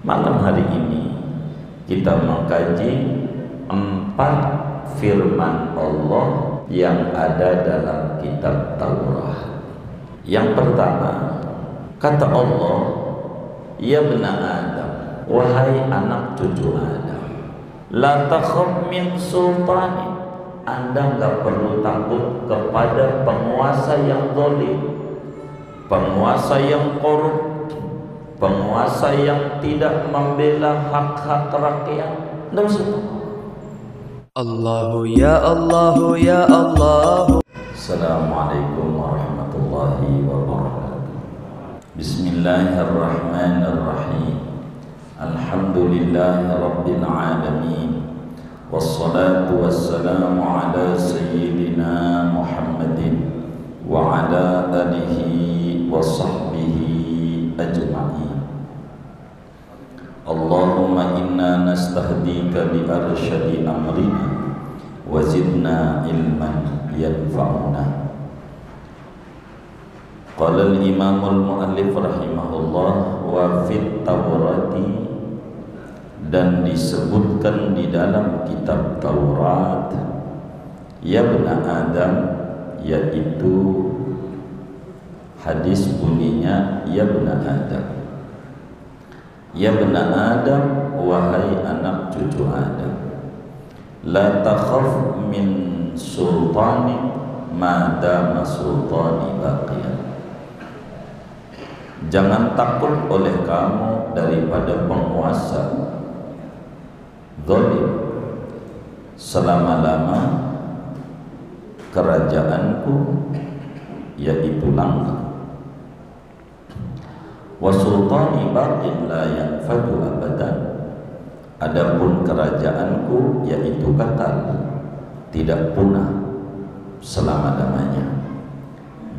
Malam hari ini kita mengkaji 4 firman Allah yang ada dalam kitab Taurat. Yang pertama, kata Allah, ya bani Adam, wahai anak cucu Adam, la takhaf min sultani, Anda enggak perlu takut kepada penguasa yang zalim, penguasa yang korup, penguasa yang tidak membela hak-hak rakyat. Tidak usah. Allahu ya Allahu ya Allah. Assalamualaikum warahmatullahi wabarakatuh. Bismillahirrahmanirrahim. Alhamdulillahi rabbil alamin. Wassalatu wassalamu ala sayyidina Muhammadin wa ala alihi wa sahbihi ajma'in. Allahumma inna nastahdika bi arsyadi amrina wa zidna ilman yanfa'una. Qala al-imam al-muallif rahimahullah, wa fit Taurati, dan disebutkan di dalam kitab Taurat, ya bani Adam, yaitu hadis bunyinya, ya bani Adam, ya bani Adam, wahai anak cucu Adam, la takhaf min sultani ma dama sultani baqiyan, jangan takut oleh kamu daripada penguasa zalim selama-lama kerajaanku yaitu langgeng. Wa sultani baqin la yanfadu abadan, adapun kerajaanku yaitu kekal, tidak punah selama-lamanya.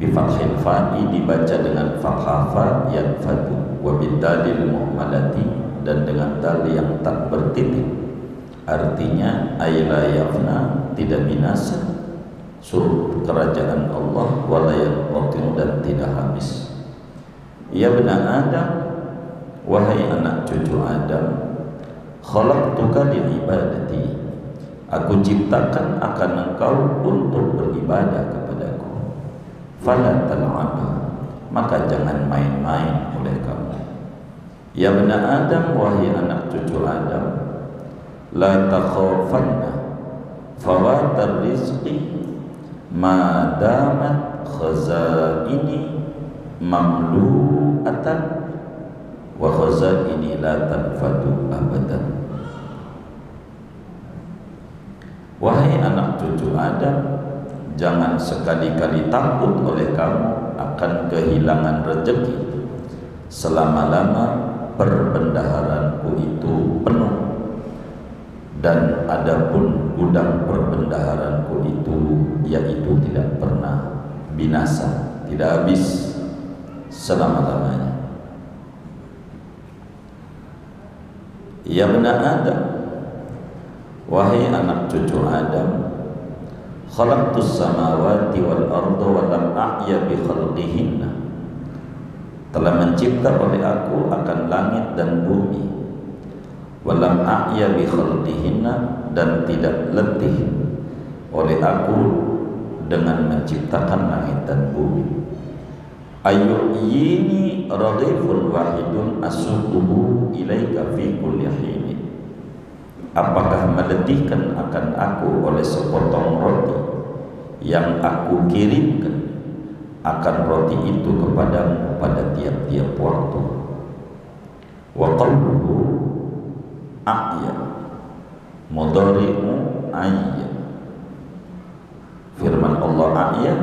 Bi fathil fa'i, dibaca dengan fathah fa, yanfadu, wa bidalil muhmalati, dan dengan dal yang tak bertitik, artinya ayla yafna, tidak binasa suruh kerajaan Allah, walayan qatinu, dan tidak habis. Ya bani Adam, wahai anak cucu Adam, khalaqtuka li ibadati, aku ciptakan akan engkau untuk beribadah kepadaku. Fala tal'aba, maka jangan main-main oleh kamu. Ya bani Adam, wahai anak cucu Adam, la takhafanna fawatar rizqi ma damat khazaini mamlu'atan wa khazaini la tanfadu abadan. Wahai anak cucu Adam, jangan sekali-kali takut oleh kamu akan kehilangan rezeki selama-lama perbendaharanku itu penuh, dan adapun gudang perbendaharanku itu yaitu tidak pernah binasa, tidak habis selama-lamanya. Ya bani Adam, wahai anak cucu Adam, khalaqtus samawati wal arda wa lam a'ya bi khalqihinna, telah mencipta oleh aku akan langit dan bumi, wa lam a'ya bi khalqihinna, dan tidak letih oleh aku dengan menciptakan langit dan bumi. Ayyini radifun wahidun asuquhu ilaika fi kulli hinin, apakah meletihkan akan aku oleh sepotong roti yang aku kirimkan akan roti itu kepadamu pada tiap-tiap waktu. Wa qawluhu a'ya, mudhari'u ayya, firman Allah a'ya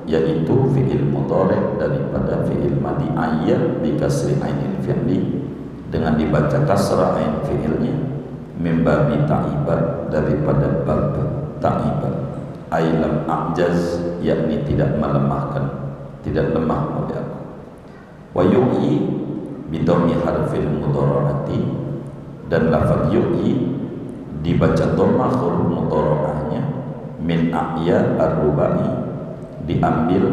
yaitu fi'il mudhari' daripada fi'il madhi ayya bi kasri ainil fi'li, dengan dibaca kasrah ain fi'ilnya, min babi ta'ibat, daripada bab ta'ibat, ailam a'jaz, yakni tidak melemahkan, tidak lemah oleh aku. Wa yu'i bidhammi harfil mudhara'ati, dan lafaz yu'i dibaca dhamma huruf mudhara'ahnya, min a'ya ar-rubai, diambil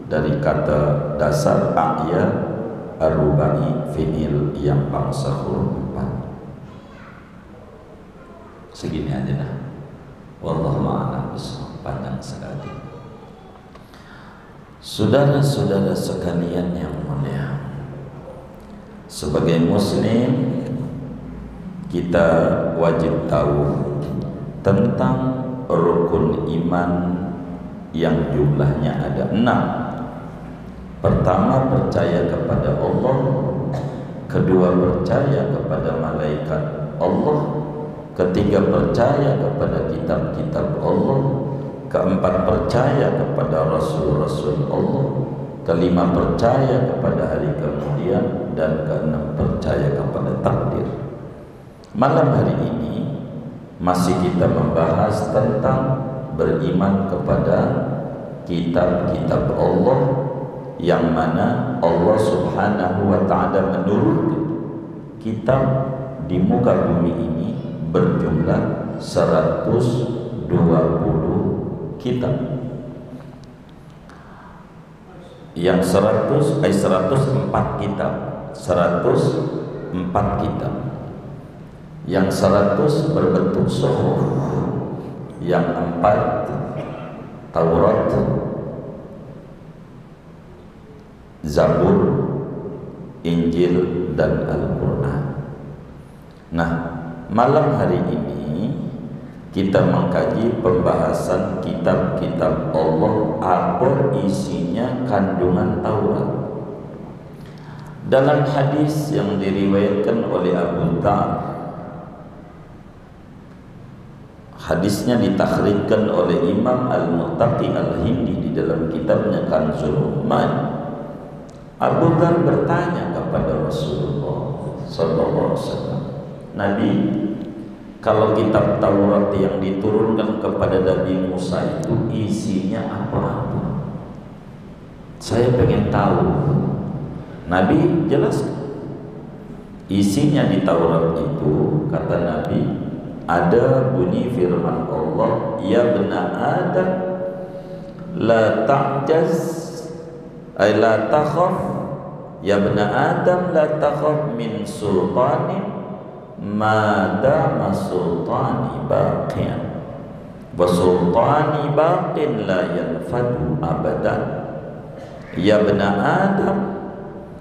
dari kata dasar a'ya ar-rubai, fi'il yang bangsa huruf 4. Segini aja dah. Wallahu a'lam bishawab. Panjang sekali. Saudara-saudara sekalian yang mulia, sebagai muslim kita wajib tahu tentang rukun iman yang jumlahnya ada 6. Pertama, percaya kepada Allah. Kedua, percaya kepada malaikat Allah. Ketiga, percaya kepada kitab-kitab Allah. Keempat, percaya kepada rasul-rasul Allah. Kelima, percaya kepada hari kemudian. Dan keenam, percaya kepada takdir. Malam hari ini masih kita membahas tentang beriman kepada kitab-kitab Allah, yang mana Allah Subhanahu wa ta'ala menurunkan kitab di muka bumi ini berjumlah 120 kitab. Yang 104 kitab, 104 kitab. Yang 100 berbentuk suhuf, yang 4 Taurat, Zabur, Injil, dan Al-Quran. Nah, malam hari ini kita mengkaji pembahasan kitab-kitab Allah, apa isinya kandungan Taurat. Dalam hadis yang diriwayatkan oleh Abu Dhar, hadisnya ditakhrijkan oleh Imam Al-Muttaqi Al-Hindi di dalam kitabnya Kanzul Umman. Abu Dhar bertanya kepada Rasulullah sallallahu alaihi wasallam, Nabi, kalau kitab Taurat yang diturunkan kepada Nabi Musa itu isinya apa-apa? Saya pengen tahu. Nabi jelaskan. Isinya di Taurat itu, kata Nabi, ada bunyi firman Allah, ya bena Adam, la ta'jaz, ay la takhaf, ya bena Adam la takhaf min sultanin madama sultani baqiyan wa sultani baqin la yanfadu abadan. Ya bena Adam,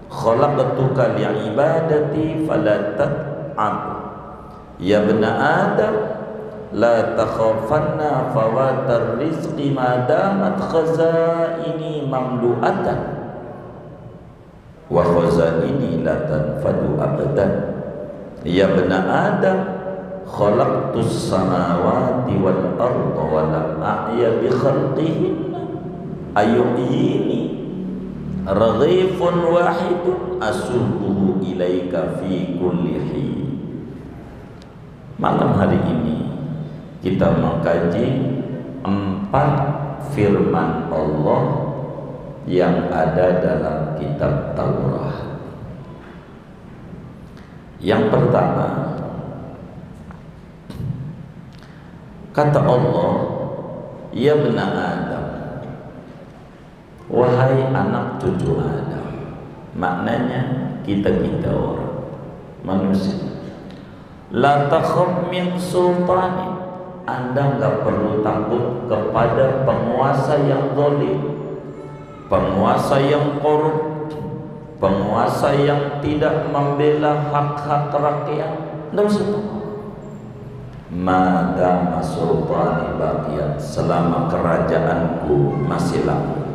khalaqtuka li'ibadati fala tat'ab. Ya bena Adam, la takhafanna fawatar rizqi madamat khazaini mamlu'atan wa khazaini la tanfadu abadan. Ya bena Adam, khalaqtus samawati wal arda wa lam a'ya bi khalqihinna ayyini raghifun wahidun asubuhu ilaika fi kulli hin. Malam hari ini kita mengkaji 4 firman Allah yang ada dalam kitab Taurat. Yang pertama, kata Allah, ya bena Adam, wahai anak cucu Adam. Maknanya kita-kita orang manusia. La takhaf min sultanin, Anda enggak perlu takut kepada penguasa yang zalim, penguasa yang korup, penguasa yang tidak membela hak-hak rakyat. Tidak usah takut. Madama sultani baqiyan, selama kerajaanku masih lama.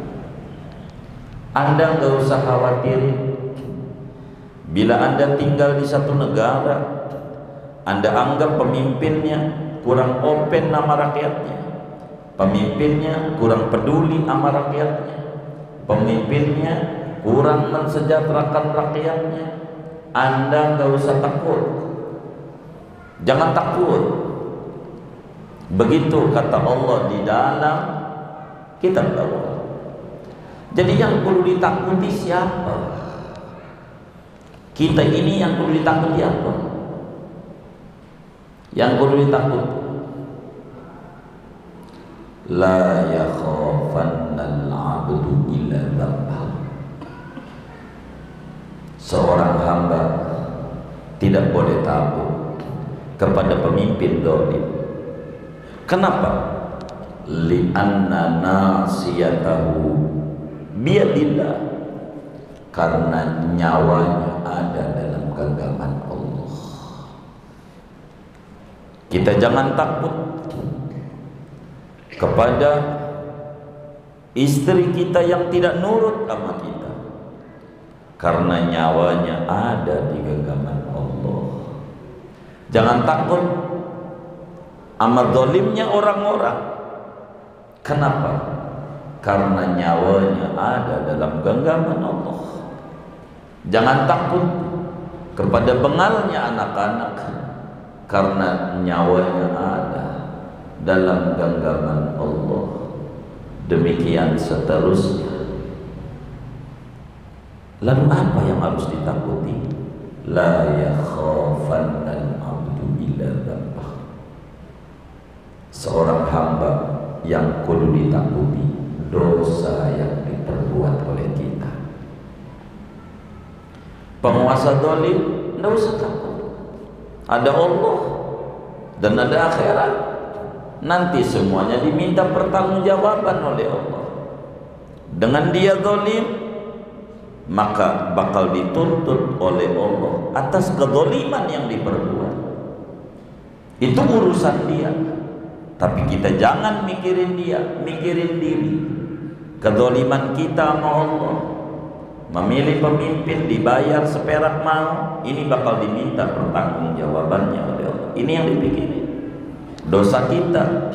Anda enggak usah khawatir. Bila Anda tinggal di satu negara, Anda anggap pemimpinnya kurang open sama rakyatnya, pemimpinnya kurang peduli sama rakyatnya, pemimpinnya kurang mensejahterakan rakyatnya, Anda nggak usah takut. Jangan takut. Begitu kata Allah di dalam kitab Taurat. Jadi yang perlu ditakuti siapa? Kita ini yang perlu ditakuti apa? Yang perlu ditakut, la yakhafannal 'abdu illa dzambah. seorang hamba tidak boleh takut kepada pemimpin zalim. Kenapa? Li'anna nasiyatahu biyadillah, karena nyawanya ada dalam genggaman Allah. Kita jangan takut kepada istri kita yang tidak nurut sama kita, karena nyawanya ada di genggaman Allah. Jangan takut sama zalimnya orang-orang. Kenapa? Karena nyawanya ada dalam genggaman Allah. Jangan takut kepada bengalnya anak-anak, karena nyawanya ada dalam genggaman Allah. Demikian seterusnya. Lalu apa yang harus ditakuti? La yakhafannal abdu illa dzambah. Seorang hamba yang kudu ditakuti dosa yang diperbuat oleh kita. Penguasa zalim tidak usah takut. Ada Allah dan ada akhirat. Nanti semuanya diminta pertanggungjawaban oleh Allah. Dengan dia zalim, maka bakal dituntut oleh Allah atas kezaliman yang diperbuat. Itu urusan dia. Tapi kita jangan mikirin dia, mikirin diri. Kezaliman kita sama Allah, memilih pemimpin dibayar seperak mau, ini bakal diminta pertanggungjawabannya oleh Allah. Ini yang dipikirin. Dosa kita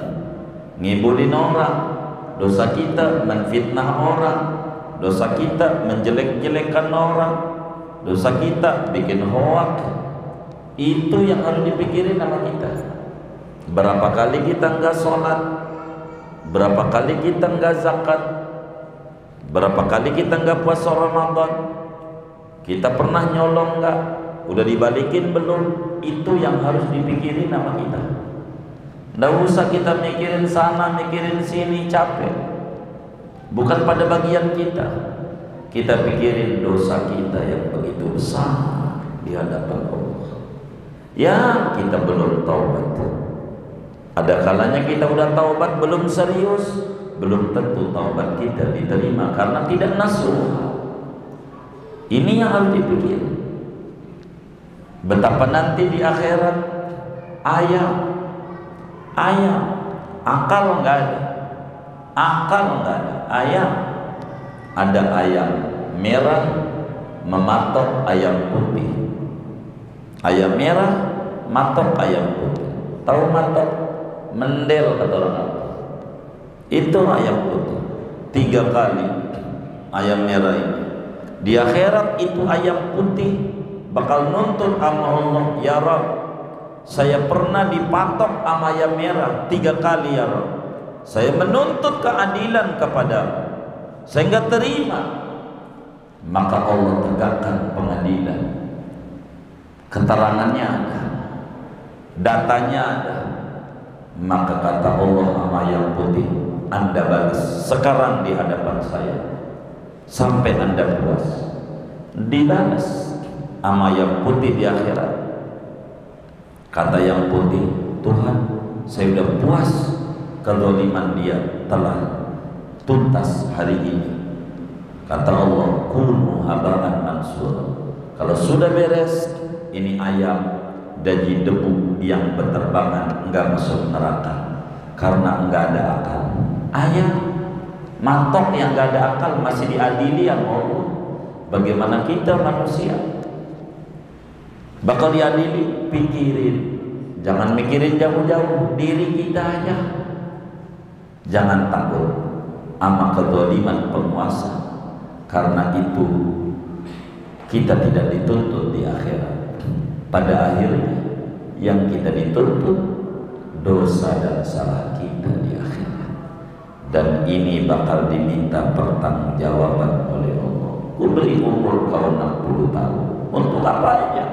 ngibulin orang, dosa kita menfitnah orang, dosa kita menjelek-jelekan orang, dosa kita bikin hoak. Itu yang harus dipikirin sama kita. Berapa kali kita enggak sholat, berapa kali kita enggak zakat, berapa kali kita enggak puasa Ramadan, kita pernah nyolong enggak, udah dibalikin belum? Itu yang harus dipikirin sama kita. Nggak usah kita mikirin sana, mikirin sini, capek. Bukan pada bagian kita. Kita pikirin dosa kita yang begitu besar di hadapan Allah. Ya, kita belum taubat. Ada kalanya kita udah taubat belum serius, belum tentu taubat kita diterima karena tidak nasuh. Ini yang harus dipikir. Betapa nanti di akhirat ayam, akal nggak ada, ayam, ada ayam merah mematok ayam putih, ayam merah matok ayam putih. Tahu matok? Mendel kata orang. Itu ayam putih. 3 kali ayam merah ini. Di akhirat itu ayam putih bakal nuntut sama Allah, ya Rabb, saya pernah dipatok sama ayam merah 3 kali ya Rabb. Saya menuntut keadilan kepadamu, saya enggak terima. Maka Allah tegakkan pengadilan. Keterangannya ada, datanya ada. Maka kata Allah sama ayam putih, Anda balas sekarang di hadapan saya sampai Anda puas. Dibalas sama yang putih di akhirat. Kata yang putih, Tuhan, saya sudah puas kezaliman dia telah tuntas hari ini. Kata Allah, kunu haba'an mansura. Kalau sudah beres, ini ayam dari debu yang berterbangan, enggak masuk neraka karena enggak ada akal. Ayam matok yang enggak ada akal masih diadili yang Allah. Bagaimana kita manusia bakal diadili? Pikirin, jangan mikirin jauh-jauh, diri kita aja. Jangan takut sama kezaliman penguasa, karena itu kita tidak dituntut di akhirat. Pada akhirnya yang kita dituntut dosa dan salah kita di akhirat, dan ini bakal diminta pertanggungjawaban oleh Allah. Ku beri umur kau 60 tahun untuk apa aja?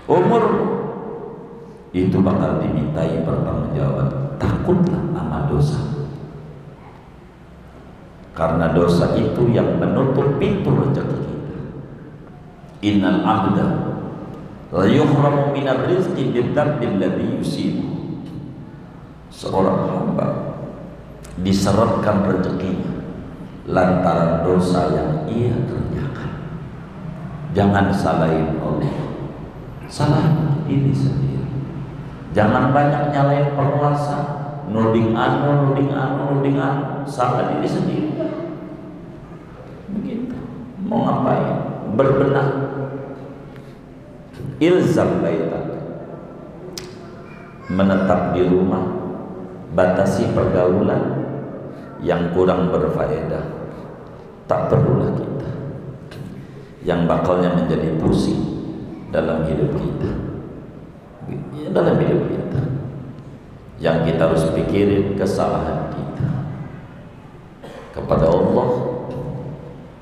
Umur itu bakal dimintai pertanggungjawaban. Takutlah sama dosa, karena dosa itu yang menutup pintu rezeki kita. Innal abda la yuhramu minar rizqi bidzambi alladhi yusibu. Seorang hamba diseretkan rezekinya lantaran dosa yang ia kerjakan. Jangan salahin Allah, salahin diri sendiri. Jangan banyak nyalain penguasa, nuding anu, salah diri sendiri. Begitu. Mau ngapain? Berbenah. Ilzam baitak, menetap di rumah, batasi pergaulan yang kurang berfaedah. Tak perlulah kita yang bakalnya menjadi pusing dalam hidup kita. Ya, dalam hidup kita yang kita harus pikirin kesalahan kita kepada Allah,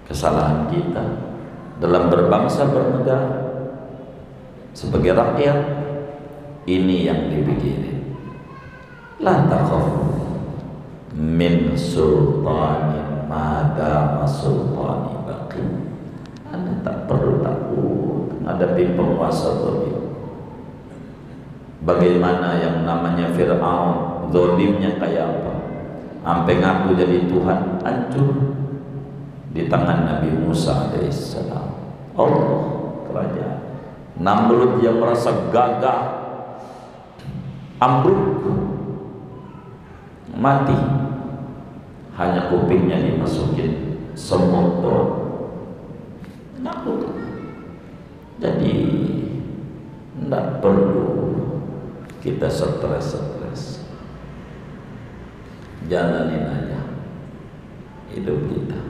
kesalahan kita dalam berbangsa bernegara sebagai rakyat. Ini yang dipikirin. La takhaf min sultanin madama sultani baqi. Anda tak perlu takut menghadapi penguasa zalim. Bagaimana yang namanya Fir'aun, zalimnya kayak apa, sampai ngaku jadi Tuhan, hancur di tangan Nabi Musa alaihissalam. Allah kerajaan. Namrud yang merasa gagah, ambruk, mati. Hanya kupingnya dimasukin semut doang. Jadi tidak perlu kita stres. Jalanin aja hidup kita.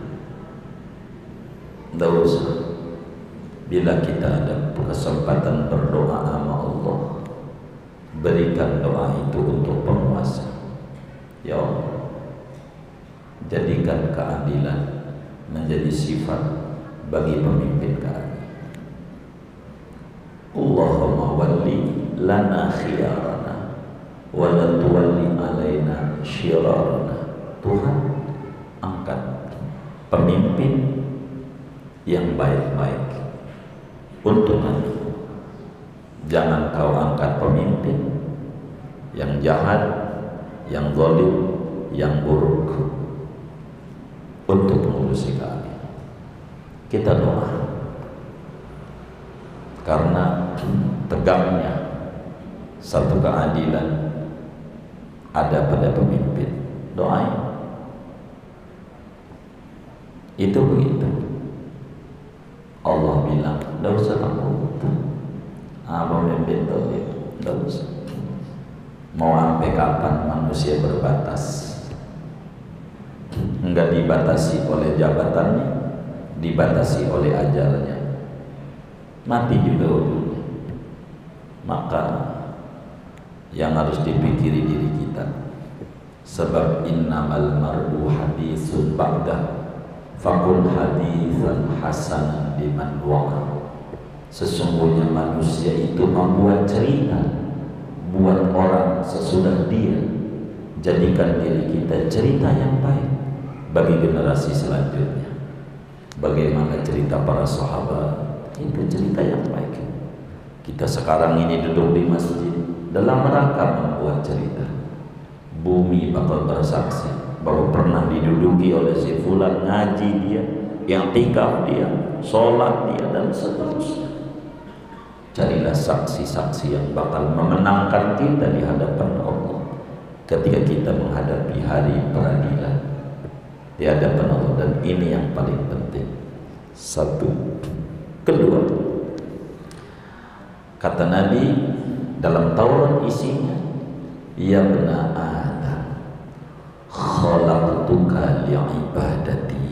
Tidak usah. Bila kita ada kesempatan berdoa sama Allah, berikan doa itu untuk penguasa. Ya Allah, jadikan keadilan menjadi sifat bagi pemimpin kami. Allahumma walli lana khiyarana wa la tuwalli alaina syirarana. Tuhan, angkat pemimpin yang baik-baik untuk kami. Jangan kau angkat pemimpin yang jahat, yang zalim, yang buruk untuk mengurusi kami. Kita doa karena tegaknya satu keadilan ada pada pemimpin. Doain. Itu begitu. Allah bilang, tidak usah takut. Pemimpin zalim, tidak usah. Mau sampai kapan manusia berbatas? Enggak dibatasi oleh jabatannya, dibatasi oleh ajalnya. Mati juga ujungnya. Maka yang harus dipikiri diri kita. Sebab innamal mar'u haditsun ba'dah fakul haditsan hasanan liman wa'a. Sesungguhnya manusia itu membuat cerita buat orang sesudah dia. Jadikan diri kita cerita yang baik bagi generasi selanjutnya. Bagaimana cerita para sahabat, itu cerita yang baik. Kita sekarang ini duduk di masjid dalam rangka membuat cerita. Bumi bakal bersaksi bahwa pernah diduduki oleh si fulan, ngaji dia, yang tikaf dia, sholat dia, dan seterusnya. Carilah saksi-saksi yang bakal memenangkan kita di hadapan Allah ketika kita menghadapi hari peradilan di hadapan Allah. Dan ini yang paling penting. Satu. Kedua, kata Nabi dalam Taurat isinya, ya bena Adam khalaqtuka li'ibadati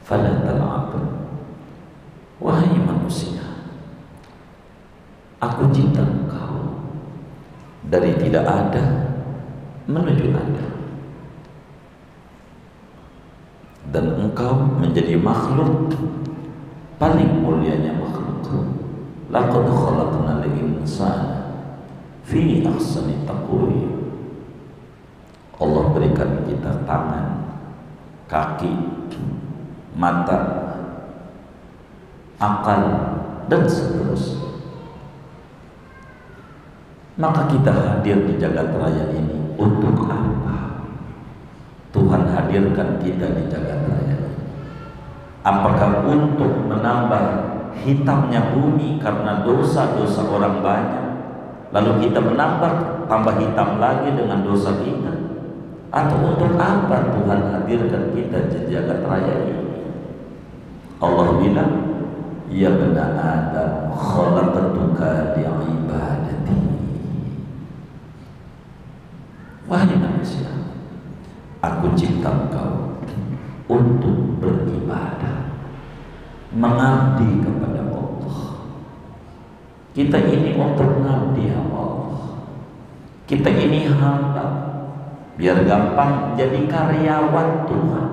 fala tal'ab. Wahai manusia, aku cinta engkau dari tidak ada menuju ada, dan engkau menjadi makhluk paling mulianya makhluk. Laqad khalaqnal insana fi ahsani taqwim. Allah berikan kita tangan, kaki, mata akal, dan seterusnya. Maka kita hadir di jagat raya ini untuk apa? Tuhan hadirkan kita di jagat raya ini. Apakah untuk menambah hitamnya bumi karena dosa-dosa orang banyak, lalu kita menambah tambah hitam lagi dengan dosa kita? Atau untuk apa Tuhan hadirkan kita di jagat raya ini? Allah bilang, ya bani Adam, khalaqtuka li'ibadati. Wahai manusia, aku cipta engkau untuk beribadah, mengabdi kepada Allah. Kita ini untuk mengabdi Allah. Kita ini hamba, biar gampang jadi karyawan Tuhan.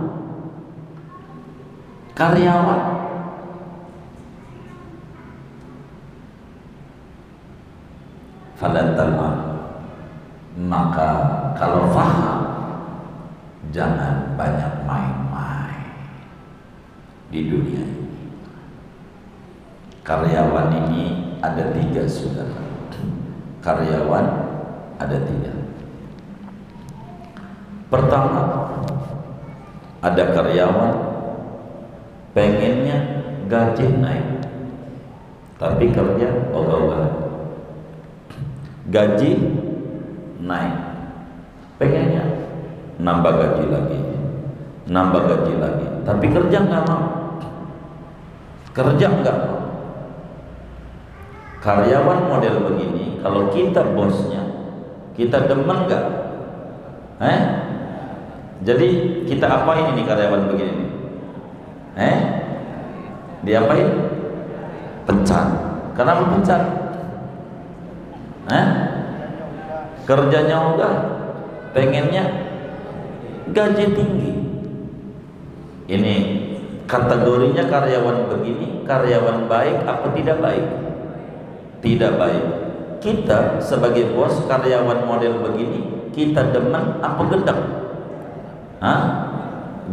Karyawan. Falantalma, maka kalau faham, jangan banyak main-main di dunia ini. Karyawan ini ada 3, saudara. Karyawan ada 3. Pertama, ada karyawan pengennya gaji naik, tapi kerja ogah-ogahan. Gaji naik, pengennya nambah gaji lagi, nambah gaji lagi, tapi kerja nggak mau, kerja nggak mau. Karyawan model begini, kalau kita bosnya, kita demen nggak? Jadi kita apain ini karyawan begini? Diapain? Pecat. Kenapa pecat? Kerjanya enggak, pengennya gaji tinggi. Ini kategorinya karyawan begini, karyawan baik apa tidak baik? Tidak baik. Kita sebagai bos karyawan model begini, kita demen apa gedek?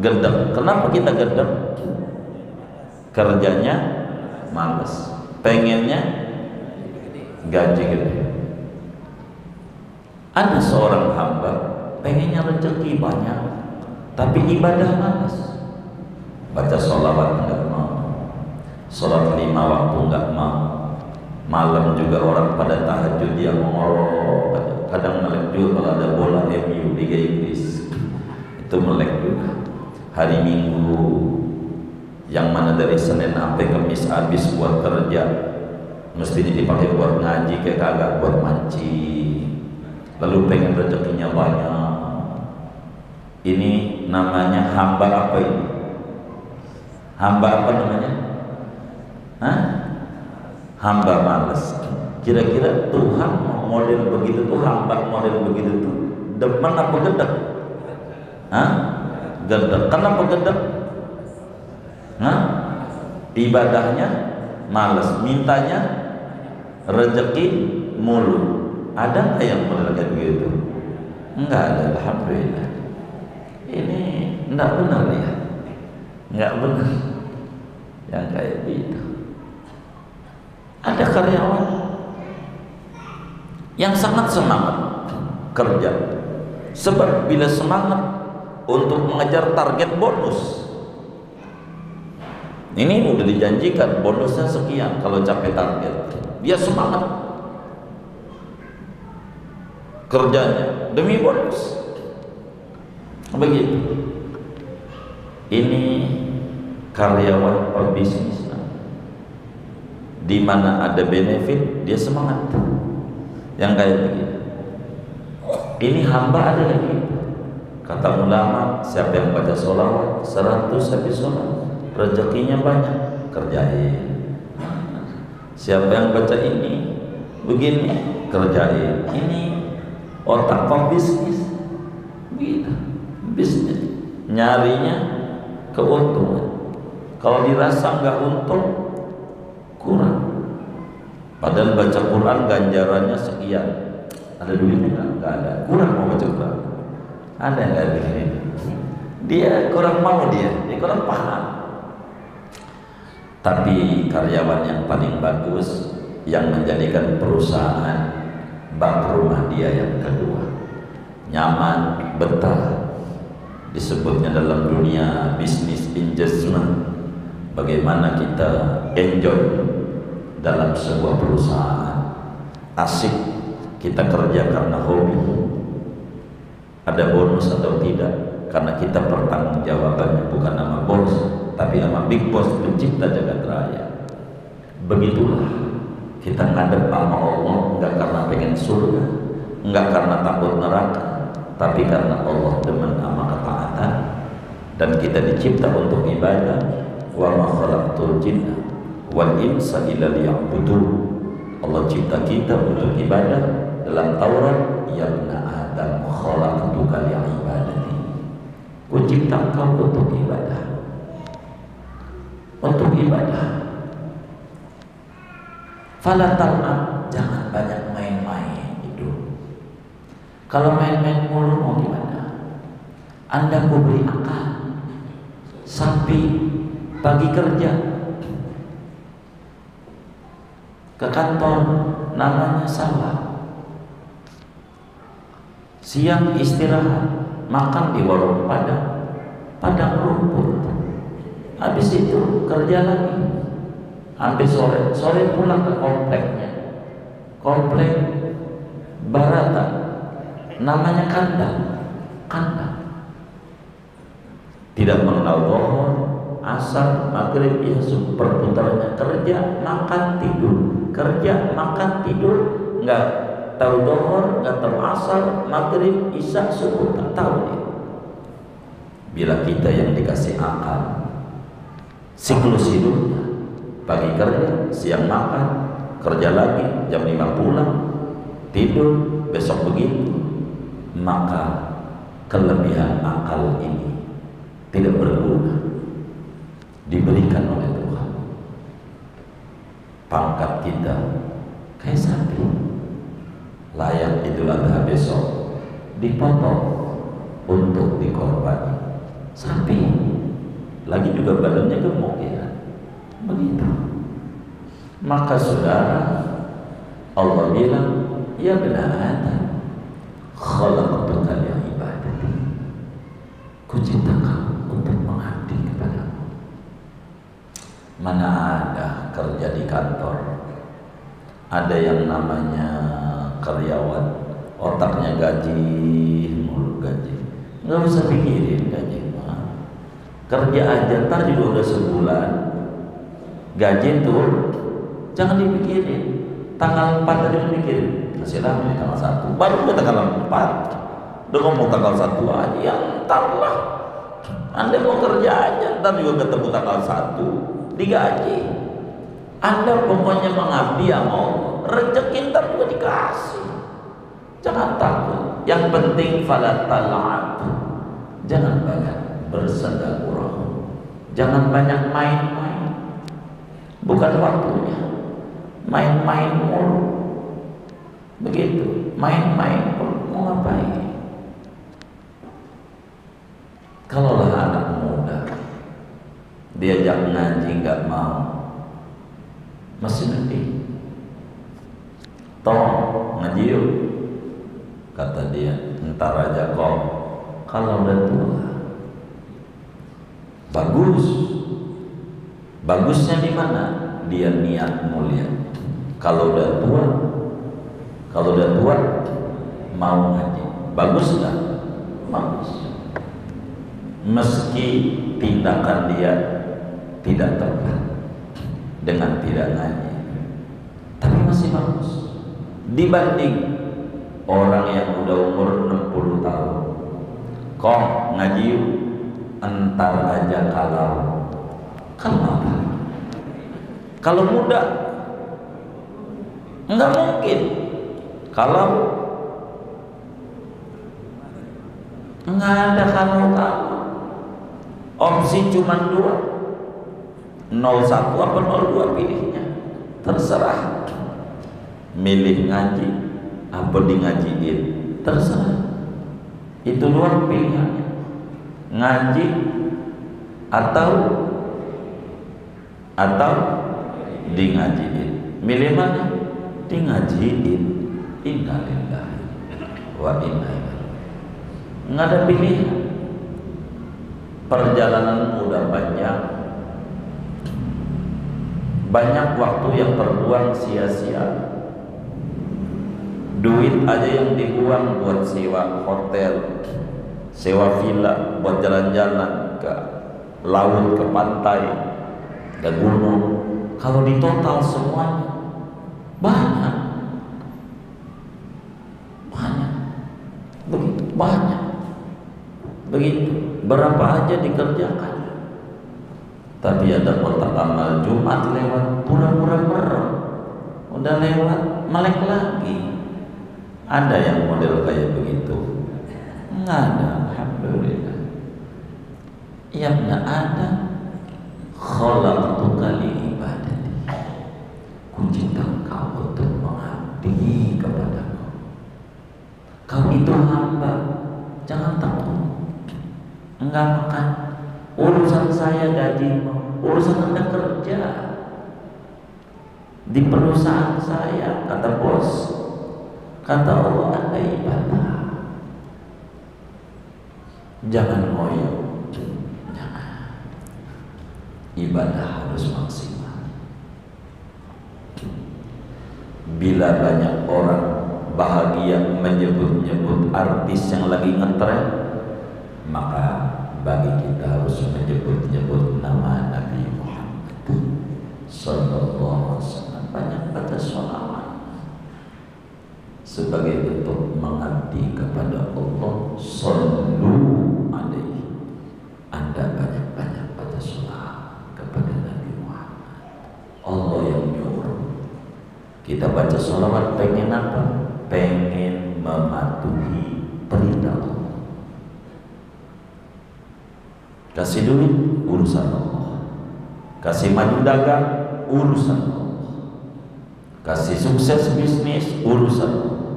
Gedek. Kenapa kita gedek? Kerjanya males, pengennya gaji gede. Ada seorang hamba pengennya rezeki banyak, tapi ibadah malas. Baca sholawat enggak mau, sholat 5 waktu enggak mau, malam juga orang pada tahajud dia mengorok, kadang melek juga kalau ada bola MU Liga Inggris itu melek juga. Hari Minggu yang mana dari Senin sampai Kamis habis buat kerja, mestinya dipakai buat ngaji, kayak kagak buat mancing. Lalu pengen rezekinya banyak. Ini namanya hamba apa ini? Hamba apa namanya? Hamba malas. Kira-kira Tuhan model begitu tuh, hamba model begitu tuh demen apa gedek? Gedek. Kenapa gedek? Ibadahnya malas, mintanya rezeki mulu. Ada nggak yang model kayak begitu? Enggak ada, alhamdulillah. Ini enggak benar ya, enggak benar yang kayak gitu. Ada karyawan yang sangat semangat kerja, sebab bila semangat untuk mengejar target bonus, ini udah dijanjikan bonusnya sekian kalau capai target, dia semangat kerjanya demi bonus. Begitu. Ini karyawan pebisnis, di mana ada benefit dia semangat. Yang kayak begini. Ini hamba ada lagi. Kata ulama, siapa yang baca sholawat 100 habis sholat, rezekinya banyak, kerjain. Siapa yang baca ini begini, kerjain. Ini otak pembisnis gitu, bisnis nyarinya keuntungan. Kalau dirasa nggak untung, kurang. Padahal baca Quran ganjarannya sekian, ada duitnya nggak ada, kurang mau baca Quran. Ada nggak begini? Dia kurang mau, dia kurang paham. Tapi karyawan yang paling bagus yang menjadikan perusahaan bak rumah dia yang kedua, nyaman, betah. Disebutnya dalam dunia bisnis investment, bagaimana kita enjoy dalam sebuah perusahaan, asik kita kerja karena hobi, ada bonus atau tidak karena kita pertanggungjawabannya bukan nama bos tapi nama big boss pencipta jagat raya. Begitulah kita ngadep sama Allah, enggak karena pengen surga, enggak karena takut neraka, tapi karena Allah demen sama ketaatan. Dan kita dicipta untuk ibadah. Wa ma khalaqtul jinna wal insa illa liya'budun. Allah cipta kita untuk ibadah. Dalam Taurat, ya ibna Adam khalaqtuka li'ibadati, ku cipta kau untuk ibadah. Untuk ibadah. Fala tal'ab, jangan banyak main-main hidup. Kalau main-main mulu mau gimana? Anda ku beri akal. Sapi pagi kerja ke kantor namanya sawah, siang istirahat makan di warung padang rumput, habis itu kerja lagi sampai sore pulang ke kompleknya, komplek Barata namanya kandang, tidak mengenal bohong, asar, maghrib, isya, perputarannya kerja, makan, tidur, kerja, makan, tidur, nggak tahu dohor, nggak tahu asar, maghrib, isya, subuh, tak tahu dia. Bila kita yang dikasih akal, siklus hidupnya, pagi kerja, siang makan, kerja lagi, jam 5 pulang, tidur, besok begitu, maka kelebihan akal ini tidak berguna, diberikan oleh Tuhan. Pangkat kita kayak sapi, layak Idul Adha besok dipotong untuk dikorban. Sapi lagi juga badannya gemuk ya, begitu. Maka saudara, Allah bilang, ya benar Adam khalaqtuka li'ibadati, ku ciptakan untuk mengabdi kepadamu. Mana ada kerja di kantor, ada yang namanya karyawan, otaknya gaji mulu, gaji, nggak usah pikirin gaji. Kerja aja, ntar juga udah sebulan gaji tuh, jangan dipikirin. Tanggal 4 tadi dipikirin, masih lama di tanggal 1, baru ke tanggal 4 udah ngomong tanggal 1 aja, ya entar lah. Anda mau kerja aja, ntar juga ketemu tanggal 1 digaji. Anda pokoknya mengabdi sama Allah, rezeki ntar juga dikasih. Jangan takut, yang penting fala tal'ab, jangan banyak bersedekah, jangan banyak main-main, bukan waktunya main-main mulu. Begitu, main-main mau ngapain? Kalaulah anak muda diajak ngaji nggak mau, masih nanti toh ngaji yuk, kata dia, ntar aja kok kalau udah tua. Bagusnya di mana? Dia niat mulia. Kalau udah tua mau ngaji, bagus nggak? Bagus. Meski tindakan dia tidak tepat dengan tidak ngaji, tapi masih bagus dibanding orang yang udah umur 60 tahun. Kok ngaji yuk, entar aja kalau apa? Kalau muda enggak mungkin, kalau enggak ada kalau. Opsi cuma 2, 01 apa 02 pilihnya, terserah. Milih ngaji apa di ngajiin, terserah. Itu doang pilihannya, ngaji atau atau di ngajiin? Milih mana? Di ngajiin. Innalillahi wa inna ilaihi. Nggak ada pilihan. Perjalanan udah panjang, banyak waktu yang terbuang sia-sia. Duit aja yang dibuang buat sewa hotel, sewa villa, buat jalan-jalan ke laut, ke pantai, ke gunung. Kalau di total semuanya banyak, begitu banyak, begitu. Berapa aja dikerjakan. Tapi ada kotak amal Jumat lewat, pura-pura merem, udah lewat, melek lagi. Ada yang model kayak begitu? Nggak ada, alhamdulillah. Ya nggak ada. Khalaqtuka li ibadati. Kuciptakan kau untuk mengabdi kepadaku. Kau itu hamba, jangan takut. Enggak makan. Urusan saya gajimu, urusan Anda kerja di perusahaan saya, kata bos. Kata Allah, Anda ibadah. Jangan ngoyo, jangan. Ibadah harus maksimal. Bila banyak orang bahagia menyebut-nyebut artis yang lagi ngetren, maka bagi kita harus menyebut-nyebut nama Nabi Muhammad sallallahu alaihi wasallam. Banyak baca sholawat sebagai bentuk mengabdi kepada Allah. Sallu alaihi. Anda banyak-banyak baca sholawat kepada Nabi Muhammad. Allah yang nyuruh kita baca sholawat. Pengen apa? Pengen mematuhi perintah Allah. Kasih duit, urusan Allah. Kasih maju dagang, urusan Allah. Kasih sukses bisnis, urusan Allah.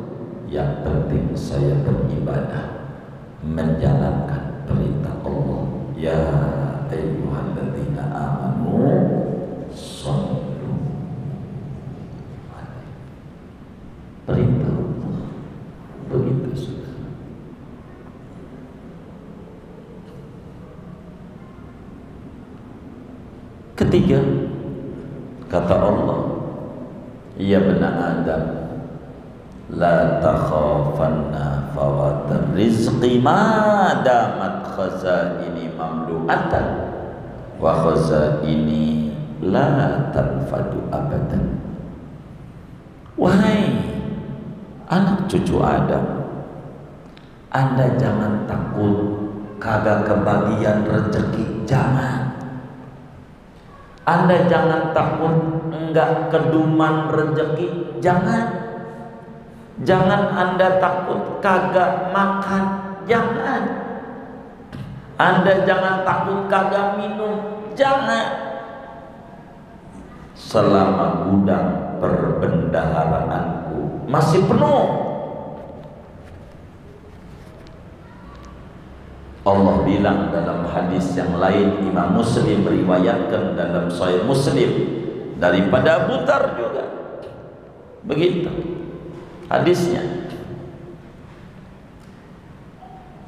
Yang penting saya beribadah, menjalankan perintah Allah. Ya ayyuhalladzina amanu shallu alaihi. Perintah Allah. Begitu sudah. Ketiga, kata Allah, ya bani Adam, la takhafanna fawatar rizqi ma damat khazaini mamlu'atan wa khazaini la tanfadu abadan. Wahai anak cucu Adam, Anda jangan takut kagak kebagian rezeki, jangan. Anda jangan takut enggak keduman rezeki, jangan. Jangan Anda takut kagak makan, jangan. Anda jangan takut kagak minum, jangan. Selama gudang perbendaharaanku masih penuh, Allah bilang dalam hadis yang lain, Imam Muslim meriwayatkan dalam Sahih Muslim daripada Abu Dzar juga. Begitu hadisnya.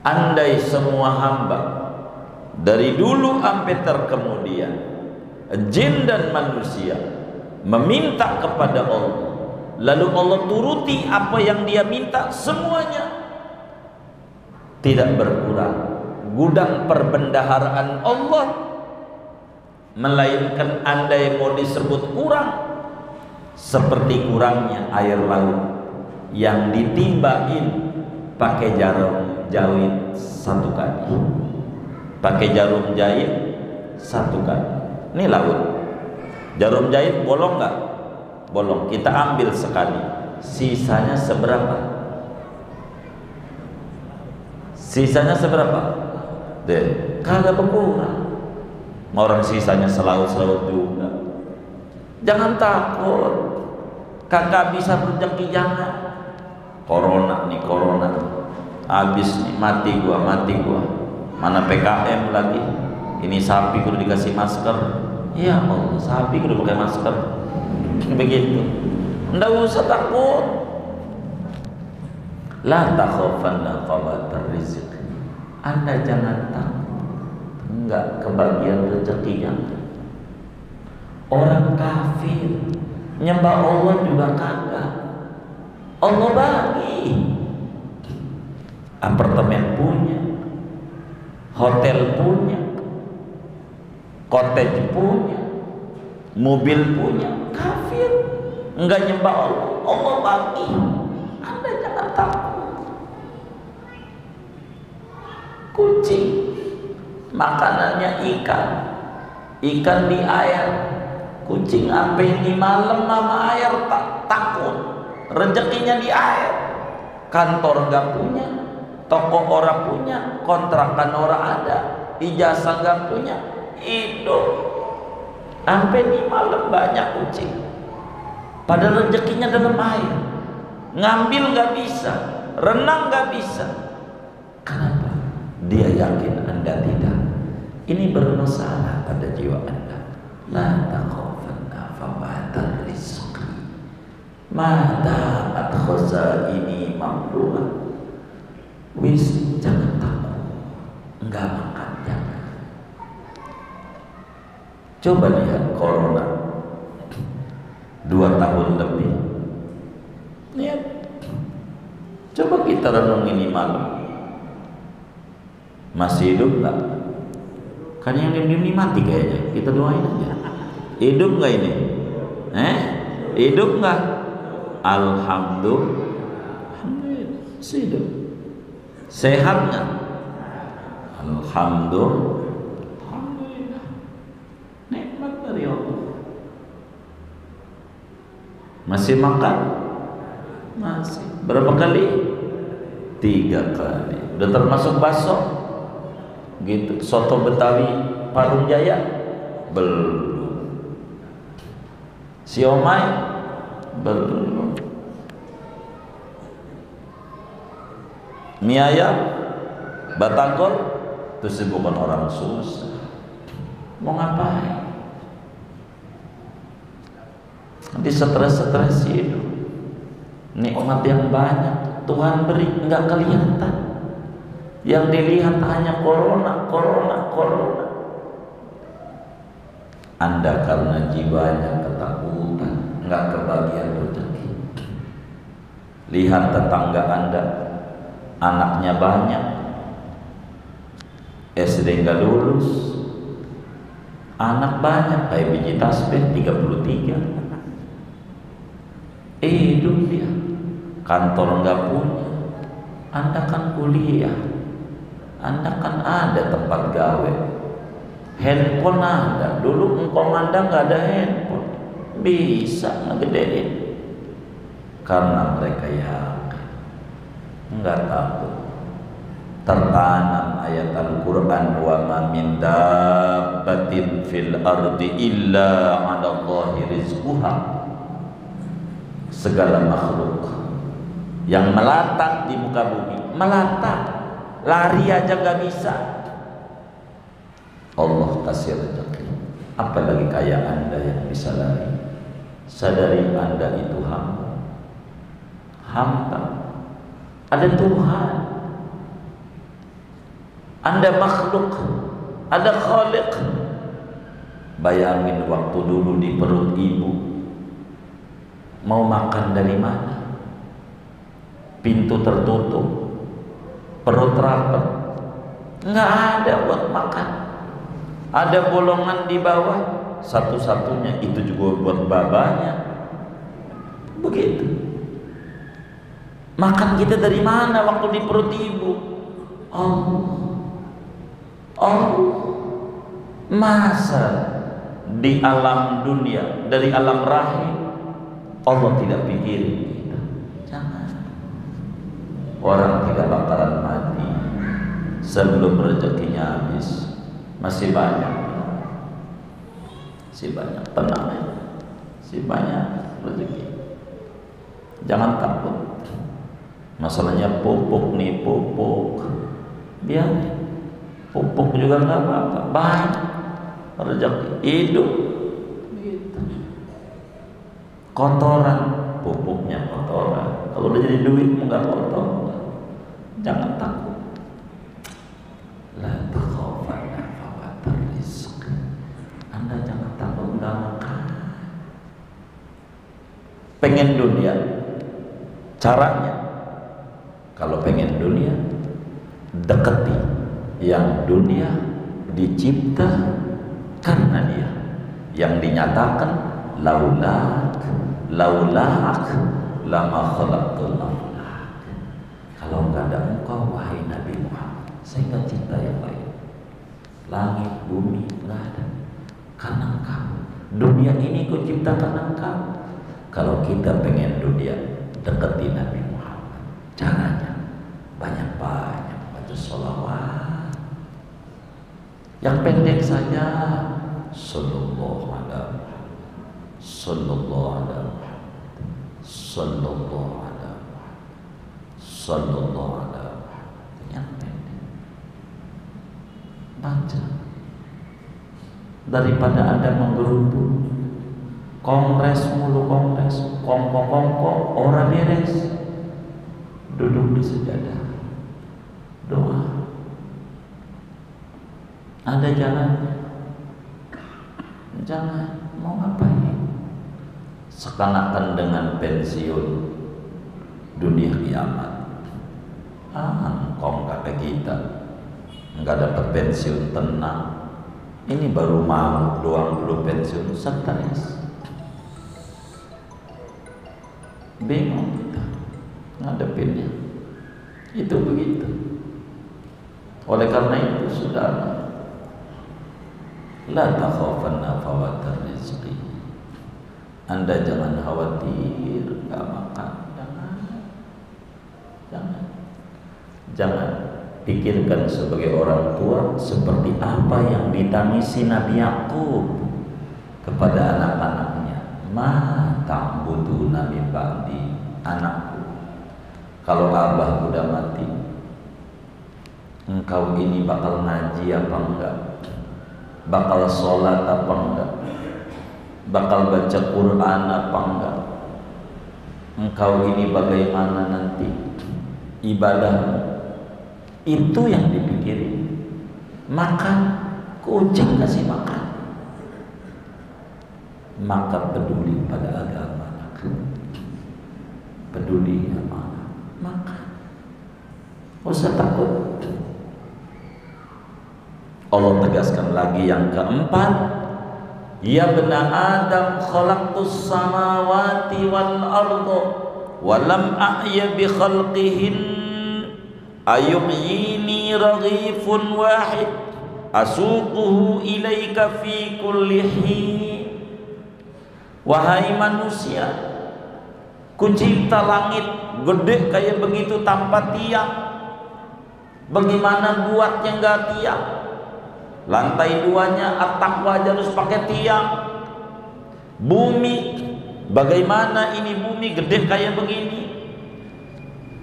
Andai semua hamba dari dulu sampai terkemudian, jin dan manusia, meminta kepada Allah, lalu Allah turuti apa yang dia minta, semuanya tidak berkurang gudang perbendaharaan Allah, melainkan andai mau disebut kurang, seperti kurangnya air laut yang ditimbain pakai jarum jahit satu kali, pakai jarum jahit satu kali. Ini laut, jarum jahit bolong nggak? Bolong. Kita ambil sekali, sisanya seberapa? Sisanya seberapa? Deh, kagak berkurang. Orang sisanya selaut-selaut juga. Jangan takut, kagak bisa rezeki, jangan. Corona nih, corona habis nih, mati gua. Mana PKM lagi? Ini sapi kudu dikasih masker. Ya Allah, sapi udah pakai masker. Begitu. Nggak usah takut. La takhafanna fawatar rizq. Anda jangan takut enggak kebagian rezekinya. Orang kafir nyembah Allah juga kagak. Allah bagi. Apartemen punya, hotel punya, cottage punya, mobil punya. Kafir enggak nyembah Allah, Allah bagi. Anda jangan takut. Kucing makanannya ikan, ikan di air. Kucing sampai di malam sama air takut, rezekinya di air. Kantor enggak punya, toko orang punya, kontrakan orang ada, ijazah enggak punya, hidup sampai di malam banyak kucing. Padahal rezekinya dalam air, ngambil nggak bisa, renang nggak bisa. Kenapa? Dia yakin Anda tidak. Ini bermasalah pada jiwa Anda. La takhafanna fawatar rizqi ma damat khazaini mamlu'ah. Wis, jangan takut, enggak makan, jangan. Coba lihat corona 2 tahun lebih. Lihat, coba kita renung ini malam. Masih hidup nggak? Kan yang diam-diam ini mati kayaknya. Kita doain aja. Hidup nggak ini? Hidup nggak? Alhamdulillah. Masih hidup. Sehat nggak? Alhamdulillah. Nikmat dari Allah. Masih makan? Masih. Berapa kali? 3 kali. Udah termasuk bakso? Gitu. Soto Betawi Parung Jaya? Belum. Siomay? Belum. Mie ayam? Batagor? Itu sih bukan orang susah. Mau ngapain? Nanti stres hidup. Nikmat yang banyak Tuhan beri nggak kelihatan. Yang dilihat hanya corona. Anda karena jiwanya ketakutan, nggak kebagian rezeki. Lihat tetangga Anda, anaknya banyak, SD nggak lulus, anak banyak kayak biji tasbih 33. Hidup dia, kantor nggak punya. Anda kan kuliah, Anda kan ada tempat gawe, handphone ada. Dulu engkau Anda nggak ada handphone, bisa ngegedein. Karena mereka yakin, nggak takut. Tertanam ayat Al-Quran, wa ma min dabbatin fil ardi illa 'ala Allahi rizquha. Segala makhluk yang melata di muka bumi, melata, lari aja gak bisa, Allah kasih rezeki. Apalagi kayak Anda yang bisa lari. Sadari Anda itu hamba. Ada Tuhan, Anda makhluk, ada Khaliq. Bayangin waktu dulu di perut ibu, mau makan dari mana? Pintu tertutup, perut rapat, nggak ada buat makan. Ada bolongan di bawah, satu-satunya itu juga buat babanya. Begitu. Makan kita dari mana waktu di perut ibu? Allah. Masa di alam dunia, dari alam rahim, Allah tidak pikirin kita? Jangan. Orang tidak bakalan mati sebelum rezekinya habis. Masih banyak, tenang ya. Masih banyak rezeki. Jangan takut. Masalahnya pupuk nih, biar pupuk juga nggak apa-apa. Banyak rezeki, hidup kotoran, pupuknya kotoran. Kalau udah jadi duit nggak kotor, jangan takut. La takhafanna fawatar rizq. Anda jangan takut nggak makan. Pengen dunia, caranya kalau pengen dunia, deketi yang dunia dicipta karena dia, yang dinyatakan laulak lama khalaqtul aflak. Kalau nggak ada engkau wahai Nabi Muhammad, saya nggak cinta yang lain. Langit bumi nggak ada karena engkau. Dunia ini ku ciptakan engkau. Kalau kita pengen dunia, deketi Nabi Muhammad. Caranya banyak-banyak baca sholawat. Yang pendek saja, sallallahu alaihi wasallam, sallallahu alaihi wasallam, sallallahu alaihi wasallam, sallallahu alaihi wasallam. Yang pendek baca, daripada Anda menggerutu kongres mulu, kongres kongko orang beres. Duduk di sejadah, doa. Ada jalannya. Jangan mau ngapain? Seakan-akan dengan pensiun dunia kiamat. Engkau kata kita nggak dapat pensiun, tenang. Ini baru mau doang, belum pensiun, stres. Bingung kita ngadepinnya. Itu begitu. Oleh karena itu, saudara, la takhafanna fawatar rizqi. Anda jangan khawatir nggak makan, jangan pikirkan sebagai orang tua seperti apa yang ditangisi Nabi Yakub kepada anak-anaknya. Ma ta'buduna min ba'di, anakku, kalau abah udah mati, engkau ini bakal ngaji apa enggak? Bakal sholat apa enggak? Bakal baca Quran apa enggak? Engkau ini bagaimana nanti ibadahmu? Itu yang dipikirin. Makan, kucing kasih makan. Maka peduli pada agama, peduli amanah, makan. Gak usah takut. Allah tegaskan lagi yang keempat, ya bena Adam khalaqtus samawati wal arda wa lam a'ya bi khalqihin ayuhyini raghifun wahid asuquhu ilaika fi kulli hin. Wahai manusia, kucipta langit gede kayak begitu tanpa tiang. Bagaimana buatnya nggak tiang? Lantai duanya, atap wajah harus pakai tiang. Bumi, bagaimana ini bumi gede kayak begini?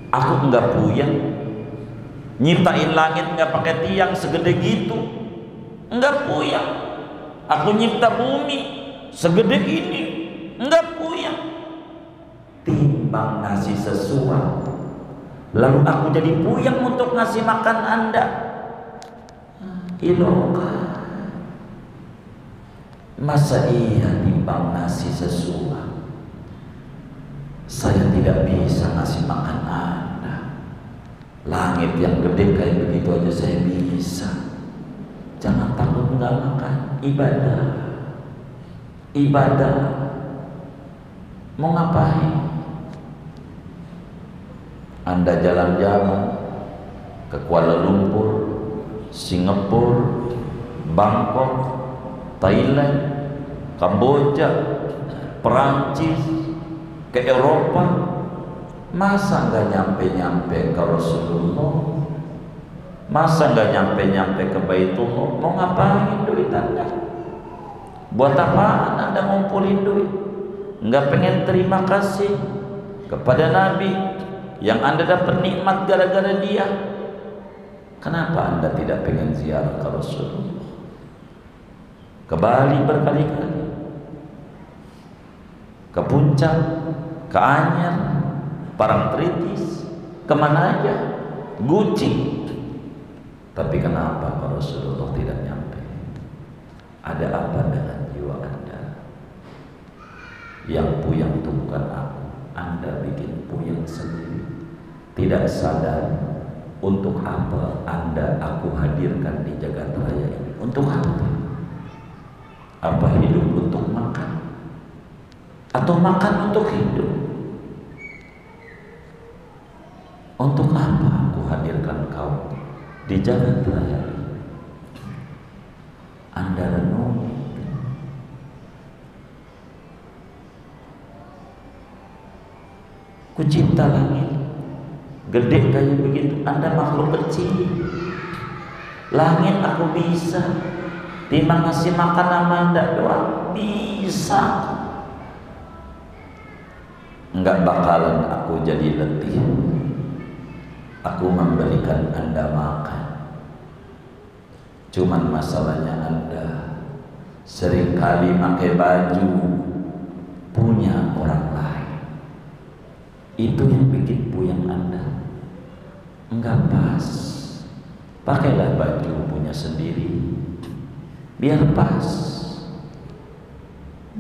Aku nggak puyeng nyiptain langit nggak pakai tiang segede gitu, nggak puyeng. Aku nyipta bumi segede ini, nggak puyeng. Timbang ngasih sesuatu, lalu aku jadi puyeng untuk ngasih makan Anda. Iloka, masa iya timbang ngasih sesuatu, saya tidak bisa ngasih makan Anda. Langit yang gede kayak begitu aja saya bisa. Jangan takut nggak makan. Ibadah mau ngapain? Anda jalan-jalan ke Kuala Lumpur, Singapura, Bangkok, Thailand, Kamboja, Perancis, ke Eropa, masa nggak nyampe-nyampe ke Rasulullah? Masa nggak nyampe-nyampe ke Baitullah? Mau ngapain duit Anda? Buat apaan Anda ngumpulin duit? Nggak pengen terima kasih kepada Nabi yang Anda dapat nikmat gara-gara dia. Kenapa Anda tidak pengen ziarah ke Rasulullah? Ke Bali berkali-kali, ke Puncak, ke Anyar, Parangtritis, kemana aja, Guci. Tapi kenapa kalau Rasulullah tidak nyampe? Ada apa dengan jiwa Anda? Yang puyeng itu bukan aku, Anda bikin puyeng sendiri. Tidak sadar untuk apa Anda aku hadirkan di jagat raya ini. Untuk apa? Apa hidup untuk makan? Atau makan untuk hidup? Untuk apa aku hadirkan kau di jagat raya ini? Anda renung. Kucipta langit gede kayak begitu, Anda makhluk kecil. Langit aku bisa, timbang ngasih makan sama Anda doang bisa. Enggak bakalan aku jadi letih aku memberikan Anda makan. Cuman masalahnya Anda seringkali pakai baju punya orang lain. Itu yang bikin puyeng Anda. Enggak pas. Pakailah baju punya sendiri, biar pas.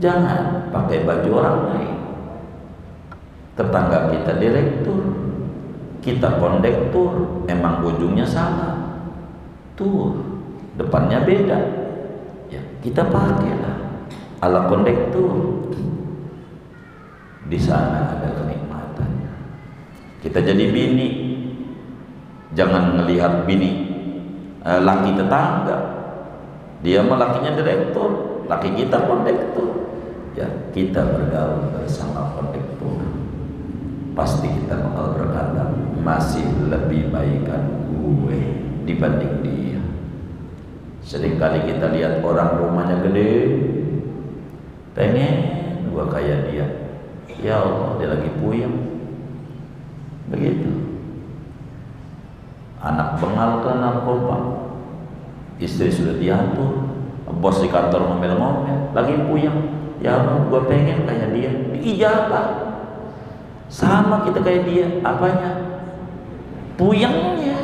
Jangan pakai baju orang lain. Tetangga kita direktur, kita kondektur, emang ujungnya sama, tur, depannya beda, ya kita pakailah ala kondektur. Di sana ada kenikmatannya. Kita jadi bini, jangan melihat bini laki tetangga, dia mah lakinya direktur, laki kita kondektur. Ya kita bergaul bersama kondektur, pasti kita bakal berkata masih lebih baikan gue dibanding dia. Seringkali kita lihat orang rumahnya gede, pengen gue kayak dia. Ya Allah, dia lagi puyeng. Begitu. Anak bengal ke narkoba, istri sudah diatur, bos di kantor ngomel-ngomel, lagi puyeng. Ya Allah, gue pengen kayak dia. Diijabah. Sama kita kayak dia, apanya? Puyengnya.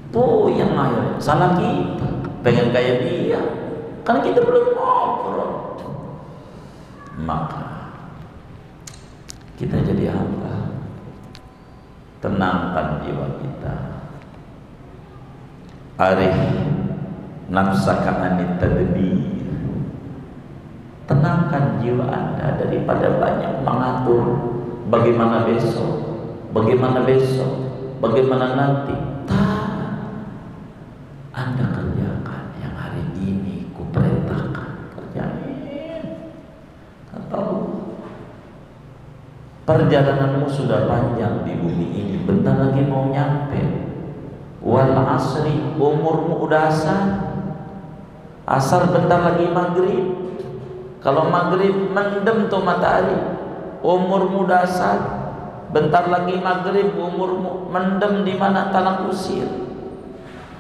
Puyeng aja. Salah kita, pengen kayak dia. Kan kita belum ngobrol. Maka kita jadi hamba. Tenangkan jiwa kita. Arif nafsaka anit tadbir. Tenangkan jiwa Anda daripada banyak mengatur bagaimana besok, bagaimana besok, bagaimana nanti. Anda kerjakan yang hari ini kuperintahkan, kerjain. Atau perjalananmu sudah panjang di bumi ini, bentar lagi mau nyampe. Wal asri, umurmu udah asar bentar lagi maghrib. Kalau maghrib mendem tuh matahari, umurmu udah asar. Bentar lagi maghrib, umurmu mendem di mana tanah kusir.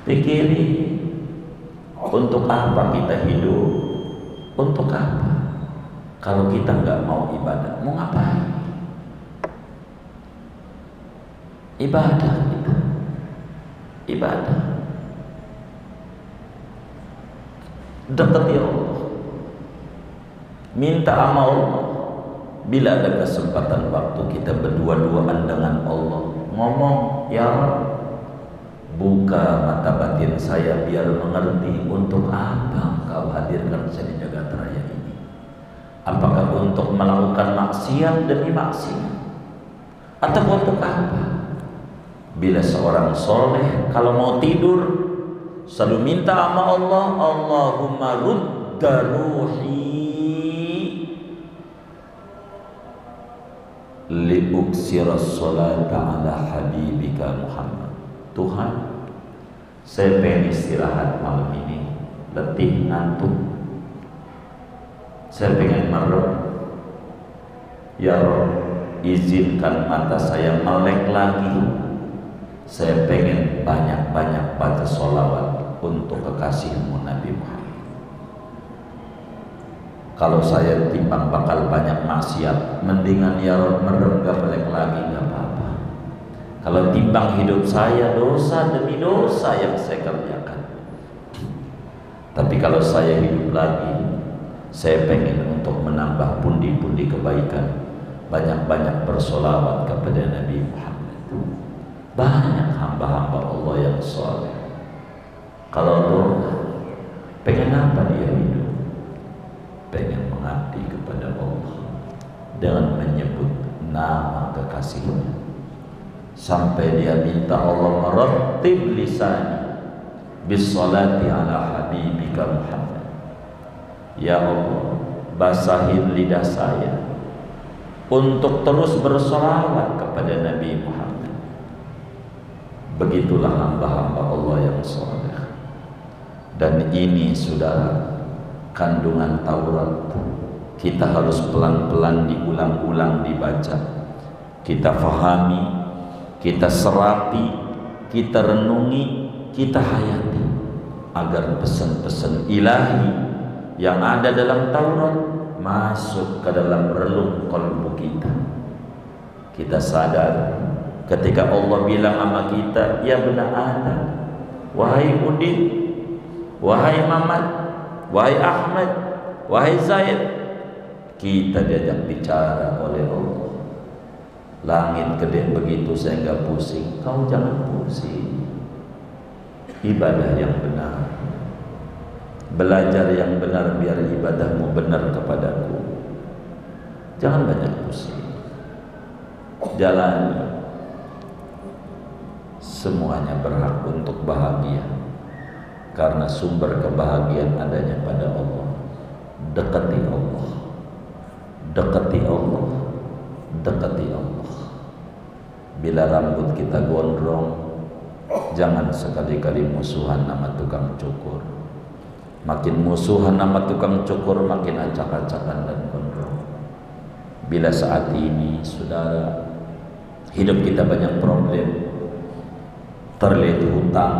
Pikiri, untuk apa kita hidup? Untuk apa? Kalau kita nggak mau ibadah, mau ngapain? Ibadah kita, ibadah. Dekati Allah, minta sama Allah. Bila ada kesempatan waktu kita berdua-duaan dengan Allah, ngomong, ya Allah, buka mata batin saya biar mengerti untuk apa Engkau hadirkan saya di jagat raya ini. Apakah untuk melakukan maksiat demi maksiat, atau untuk apa? Bila seorang soleh kalau mau tidur selalu minta sama Allah, Allahumma rudda ruhi liuksira sholata ala habibika Muhammad. Tuhan, saya pengen istirahat malam ini, letih, ngantuk. Saya pengen merem. Ya Rabb, izinkan mata saya melek lagi. Saya pengen banyak-banyak baca sholawat untuk kekasihmu Nabi Muhammad. Kalau saya timbang bakal banyak maksiat, mendingan ya Rob merem gak melek lagi, gak apa-apa. Kalau timbang hidup saya dosa demi dosa yang saya kerjakan, tapi kalau saya hidup lagi, saya pengen untuk menambah pundi-pundi kebaikan, banyak-banyak bersolawat kepada Nabi Muhammad. Banyak hamba-hamba Allah yang soleh. Kalau doa, pengen apa dia hidup? Pengen mengabdi kepada Allah dengan menyebut nama kekasihnya, sampai dia minta Allah meratib lisani bisolati ala habibika Muhammad. Ya Allah, basahin lidah saya untuk terus bersolawat kepada Nabi Muhammad. Begitulah hamba-hamba Allah yang soleh. Dan ini saudara, kandungan Taurat. Kita harus pelan-pelan diulang-ulang dibaca, kita fahami, kita serapi, kita renungi, kita hayati, agar pesan-pesan ilahi yang ada dalam Taurat masuk ke dalam relung kalbu kita. Kita sadar ketika Allah bilang sama kita, ya benar Adam, wahai Udin, wahai Mamat, wahai Ahmad, wahai Zaid, kita diajak bicara oleh Allah. Langit gede begitu saya enggak pusing, kau jangan pusing. Ibadah yang benar, belajar yang benar biar ibadahmu benar kepadaku. Jangan banyak pusing, jalani. Semuanya berhak untuk bahagia, karena sumber kebahagiaan adanya pada Allah. Dekati Allah, dekati Allah, dekati Allah. Bila rambut kita gondrong, jangan sekali-kali musuhan nama tukang cukur. Makin musuhan nama tukang cukur, makin acak-acakan dan gondrong. Bila saat ini saudara, hidup kita banyak problem, terlilit hutang,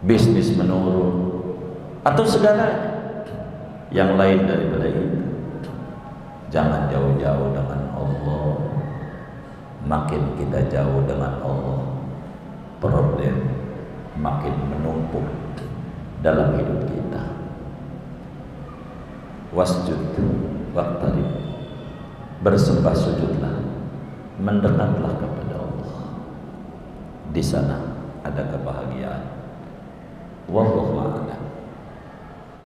bisnis menurun, atau segala yang lain daripada itu, jangan jauh-jauh dengan Allah. Makin kita jauh dengan Allah, problem makin menumpuk dalam hidup kita. Wasjud waqtarib, bersembah sujudlah, mendekatlah kepada Allah. Di sana ada kebahagiaan. Wallahu a'lam.